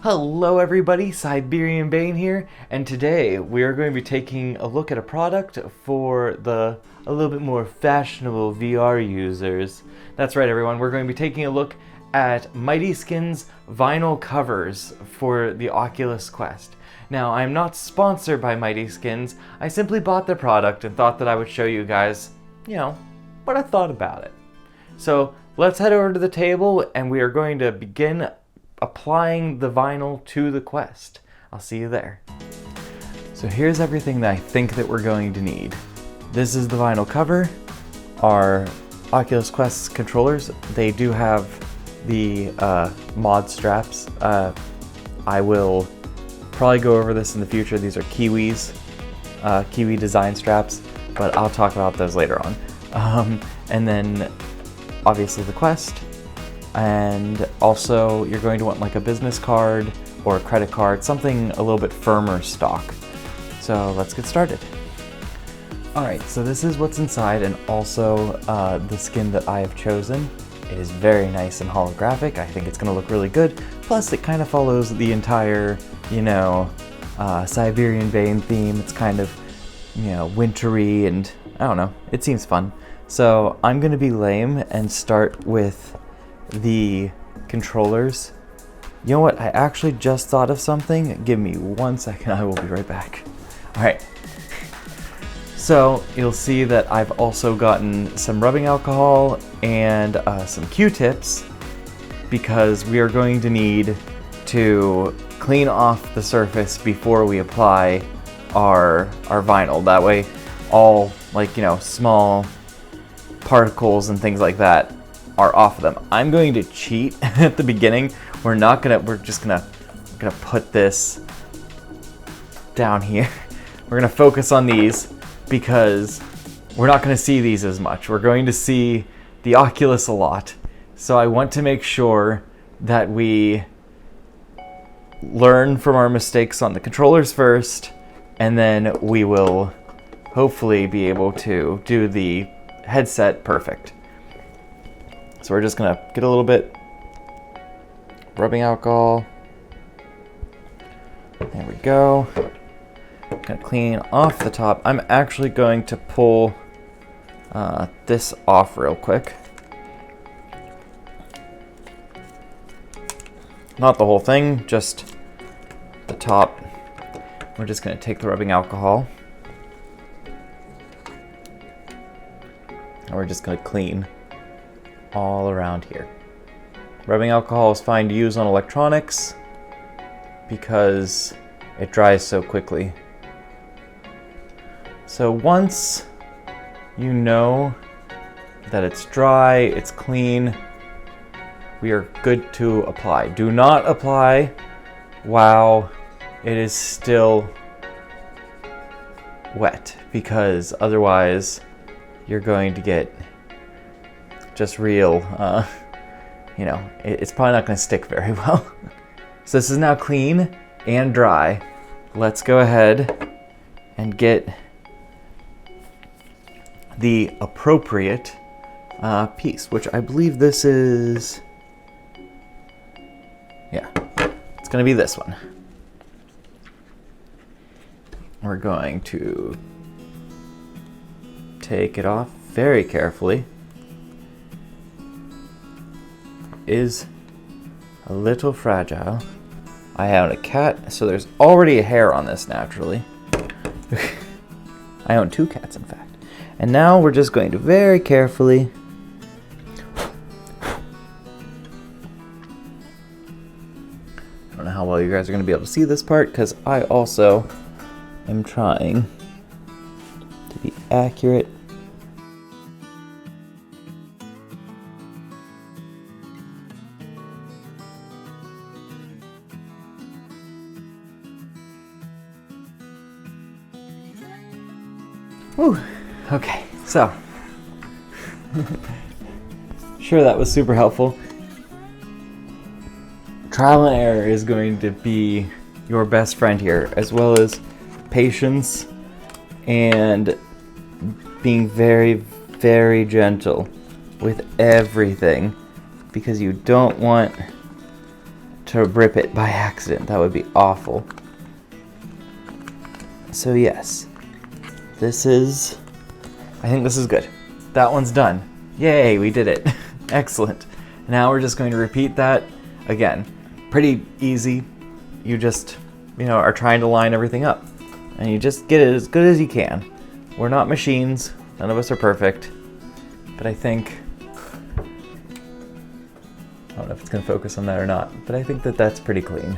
Hello everybody, Siberian Bane here, and today we are going to be taking a look at a product for the a little bit more fashionable VR users. That's right everyone, we're going to be taking a look at Mighty Skin's vinyl covers for the Oculus Quest. Now, I'm not sponsored by Mighty Skins, I simply bought the product and thought that I would show you guys, what I thought about it. So, let's head over to the table and we are going to begin applying the vinyl to the Quest. I'll see you there. So here's everything that I think that we're going to need. This is the vinyl cover. Our Oculus Quest controllers, they do have the mod straps. I will probably go over this in the future. These are Kiwi design straps, but I'll talk about those later on. And then obviously the Quest. And also you're going to want like a business card or a credit card, something a little bit firmer stock. So let's get started. Alright, so this is what's inside, and also the skin that I have chosen. It is very nice and holographic. I think it's going to look really good. Plus it kind of follows the entire, Siberian Bane theme. It's kind of, wintry, and I don't know, it seems fun. So I'm going to be lame and start with the controllers. You know what? I actually just thought of something. Give me 1 second. I will be right back. All right. So you'll see that I've also gotten some rubbing alcohol and some Q-tips because we are going to need to clean off the surface before we apply our vinyl. That way, all small particles and things like that are off of them. I'm going to cheat at the beginning. We're just gonna put this down here. We're gonna focus on these because we're not gonna see these as much. We're going to see the Oculus a lot. So I want to make sure that we learn from our mistakes on the controllers first, and then we will hopefully be able to do the headset perfect. So we're just gonna get a little bit rubbing alcohol. There we go. Gonna clean off the top. I'm actually going to pull this off real quick. Not the whole thing, just the top. We're just gonna take the rubbing alcohol. And we're just gonna clean all around here. Rubbing alcohol is fine to use on electronics because it dries so quickly. So once you know that it's dry, it's clean, we are good to apply. Do not apply while it is still wet, because otherwise you're going to get just real, it's probably not going to stick very well. So this is now clean and dry. Let's go ahead and get the appropriate piece, which I believe this is, it's going to be this one. We're going to take it off very carefully. Is a little fragile. I own a cat, so there's already a hair on this naturally. I own 2 cats, in fact. And now we're just going to very carefully I don't know how well you guys are going to be able to see this part, because I also am trying to be accurate. Whew. Okay, so sure, that was super helpful. Trial and error is going to be your best friend here, as well as patience and being very, very gentle with everything, because you don't want to rip it by accident. That would be awful. So yes, I think this is good. That one's done. Yay, we did it. Excellent. Now we're just going to repeat that again. Pretty easy. You just, are trying to line everything up. And you just get it as good as you can. We're not machines. None of us are perfect. But I think, I don't know if it's going to focus on that or not, but I think that that's pretty clean.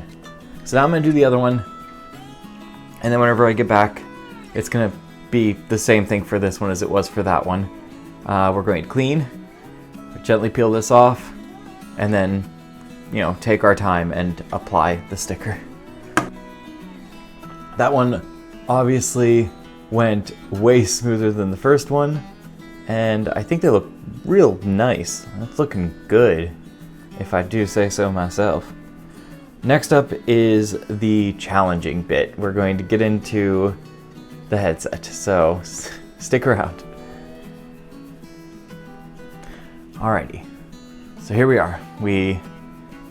So now I'm going to do the other one. And then whenever I get back, it's going to be the same thing for this one as it was for that one. We're going to clean, gently peel this off, and then, take our time and apply the sticker. That one obviously went way smoother than the first one, and I think they look real nice. It's looking good, if I do say so myself. Next up is the challenging bit. We're going to get into the headset, so stick around. Alrighty, so here we are. We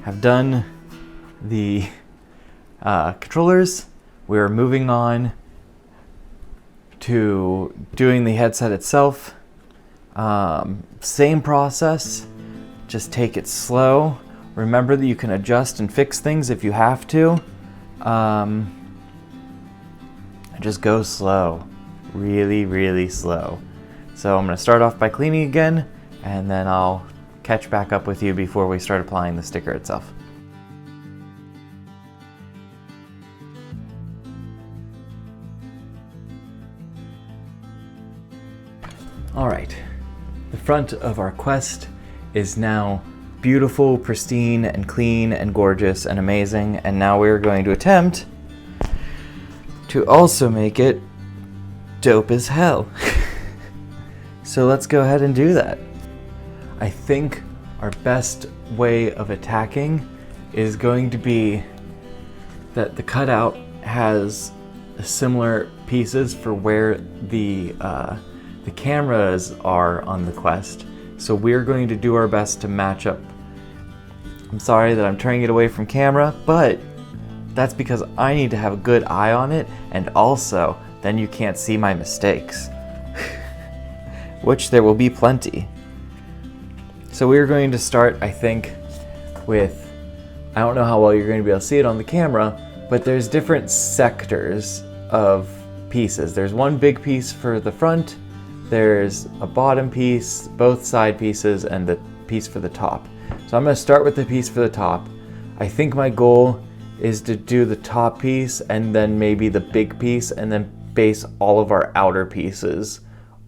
have done the controllers. We're moving on to doing the headset itself. Same process, just take it slow. Remember that you can adjust and fix things if you have to. Just go slow, really, really slow. So I'm gonna start off by cleaning again, and then I'll catch back up with you before we start applying the sticker itself. All right, the front of our Quest is now beautiful, pristine, and clean, and gorgeous, and amazing, and now we're going to attempt to also make it dope as hell. So let's go ahead and do that. I think our best way of attacking is going to be that the cutout has similar pieces for where the cameras are on the Quest. So we're going to do our best to match up. I'm sorry that I'm turning it away from camera, but that's because I need to have a good eye on it, and also then you can't see my mistakes, which there will be plenty. So we're going to start, I think, with, I don't know how well you're going to be able to see it on the camera, but there's different sectors of pieces. There's one big piece for the front, there's a bottom piece, both side pieces, and the piece for the top. So I'm going to start with the piece for the top. I think my goal is to do the top piece and then maybe the big piece, and then base all of our outer pieces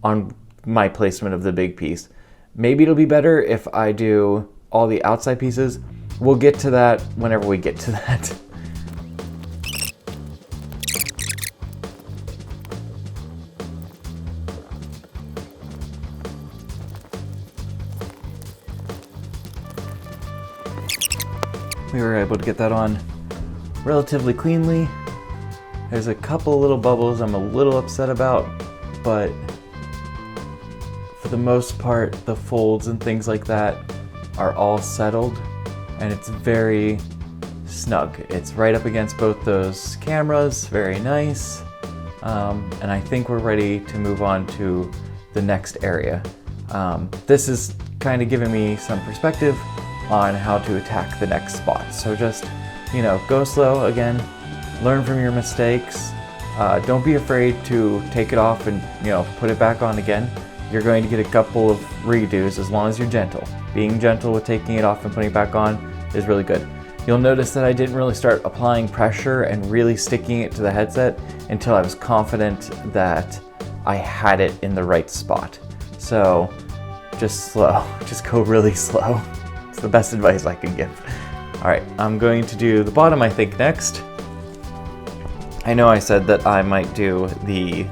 on my placement of the big piece. Maybe it'll be better if I do all the outside pieces. We'll get to that whenever we get to that. We were able to get that on relatively cleanly. There's a couple little bubbles I'm a little upset about, but for the most part, the folds and things like that are all settled, and it's very snug. It's right up against both those cameras, very nice. And I think we're ready to move on to the next area. This is kind of giving me some perspective on how to attack the next spot. So just, go slow again, learn from your mistakes. Don't be afraid to take it off and, put it back on again. You're going to get a couple of redos as long as you're gentle. Being gentle with taking it off and putting it back on is really good. You'll notice that I didn't really start applying pressure and really sticking it to the headset until I was confident that I had it in the right spot. So just slow, just go really slow. It's the best advice I can give. All right, I'm going to do the bottom, I think, next. I know I said that I might do the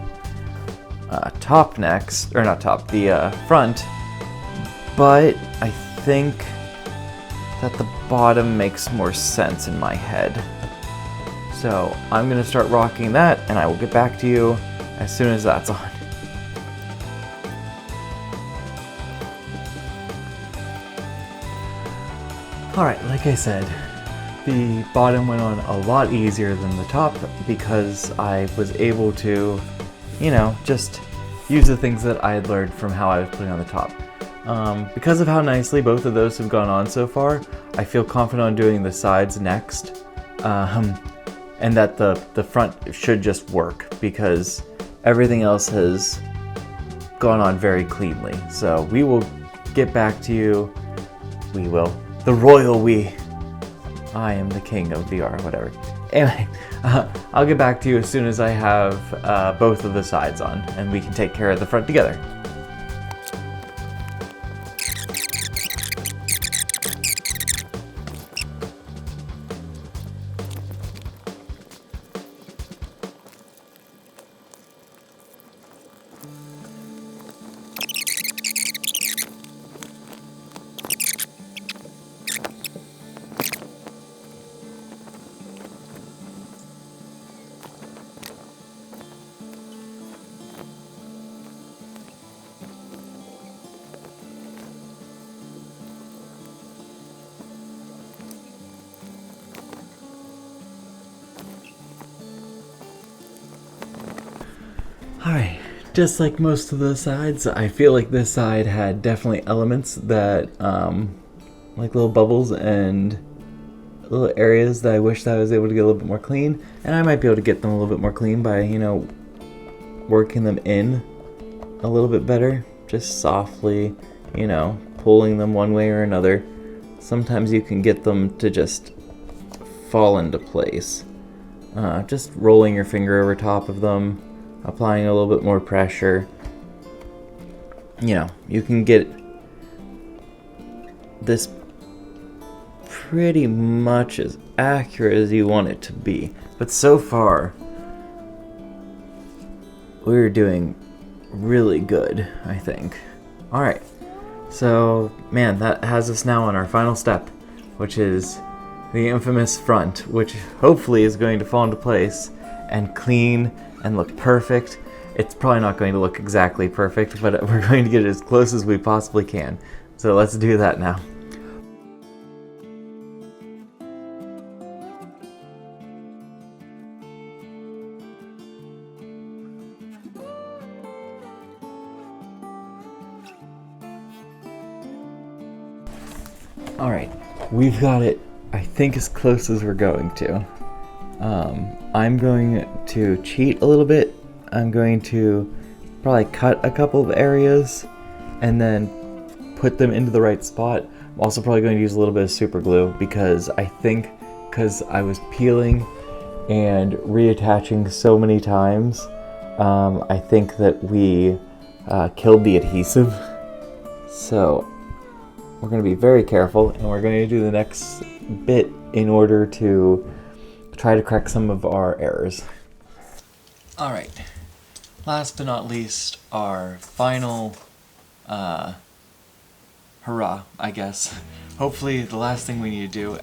top next, or not top, the front, but I think that the bottom makes more sense in my head. So I'm gonna start rocking that, and I will get back to you as soon as that's on. All right, like I said, the bottom went on a lot easier than the top because I was able to, just use the things that I had learned from how I was putting on the top. Because of how nicely both of those have gone on so far, I feel confident on doing the sides next, and that the front should just work because everything else has gone on very cleanly. So we will get back to you. We will. The royal we. I am the king of VR, whatever. Anyway, I'll get back to you as soon as I have both of the sides on, and we can take care of the front together. Alright, just like most of the sides, I feel like this side had definitely elements that, like little bubbles and little areas that I wish that I was able to get a little bit more clean. And I might be able to get them a little bit more clean by, working them in a little bit better. Just softly, pulling them one way or another. Sometimes you can get them to just fall into place. Just rolling your finger over top of them. Applying a little bit more pressure. You can get this pretty much as accurate as you want it to be. But so far, we're doing really good, I think. Alright, so man, that has us now on our final step, which is the infamous front, which hopefully is going to fall into place and clean and look perfect. It's probably not going to look exactly perfect, but we're going to get it as close as we possibly can. So let's do that now. Alright, we've got it, I think, as close as we're going to. I'm going to cheat a little bit. I'm going to probably cut a couple of areas and then put them into the right spot. I'm also probably going to use a little bit of super glue because I think because I was peeling and reattaching so many times, I think that we killed the adhesive. So we're going to be very careful, and we're going to do the next bit in order to try to correct some of our errors. Alright, last but not least, our final hurrah, I guess. Hopefully the last thing we need to do.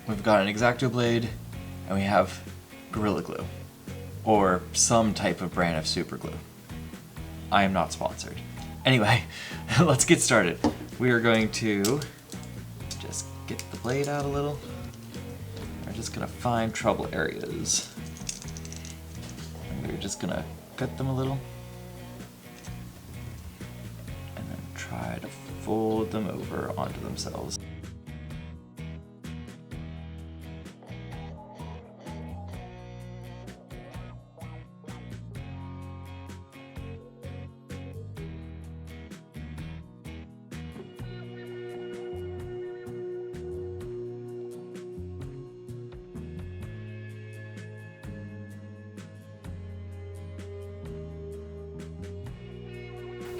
We've got an X-Acto blade, and we have Gorilla Glue, or some type of brand of super glue. I am not sponsored. Anyway, let's get started. We are going to just get the blade out a little. We're just gonna find trouble areas. And we're just gonna cut them a little. And then try to fold them over onto themselves.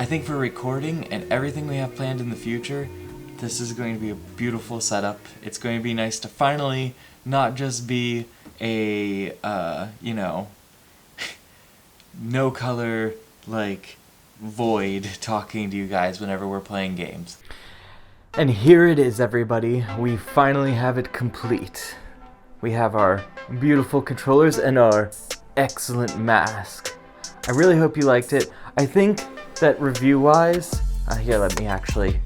I think for recording and everything we have planned in the future, this is going to be a beautiful setup. It's going to be nice to finally not just be a, no color, void talking to you guys whenever we're playing games. And here it is, everybody. We finally have it complete. We have our beautiful controllers and our excellent mask. I really hope you liked it. I think that review-wise, here, let me actually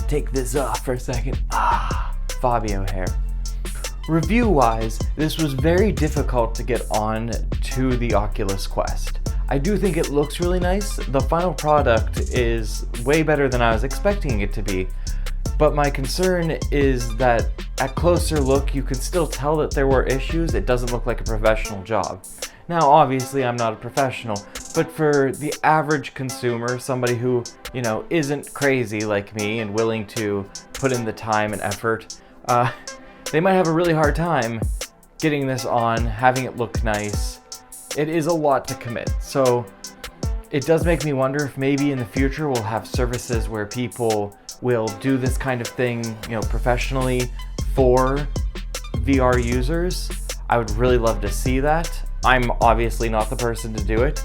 to take this off for a second. Fabio hair. Review-wise, this was very difficult to get on to the Oculus Quest. I do think it looks really nice. The final product is way better than I was expecting it to be, but my concern is that at closer look, you can still tell that there were issues. It doesn't look like a professional job. Now, obviously, I'm not a professional, but for the average consumer, somebody who, isn't crazy like me and willing to put in the time and effort, they might have a really hard time getting this on, having it look nice. It is a lot to commit, so it does make me wonder if maybe in the future we'll have services where people will do this kind of thing, professionally for VR users. I would really love to see that. I'm obviously not the person to do it,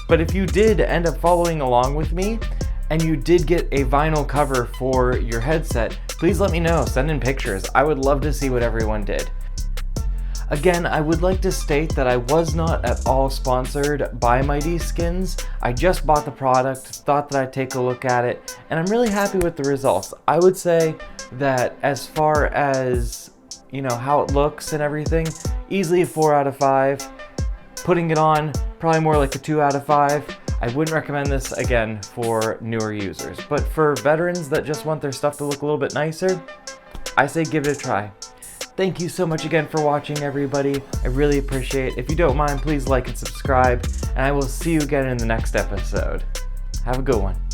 but if you did end up following along with me and you did get a vinyl cover for your headset, please let me know. Send in pictures. I would love to see what everyone did. Again, I would like to state that I was not at all sponsored by Mighty Skins. I just bought the product, thought that I'd take a look at it, and I'm really happy with the results. I would say that as far as, how it looks and everything, easily a 4 out of 5. Putting it on, probably more like a 2 out of 5. I wouldn't recommend this, again, for newer users. But for veterans that just want their stuff to look a little bit nicer, I say give it a try. Thank you so much again for watching, everybody. I really appreciate it. If you don't mind, please like and subscribe, and I will see you again in the next episode. Have a good one.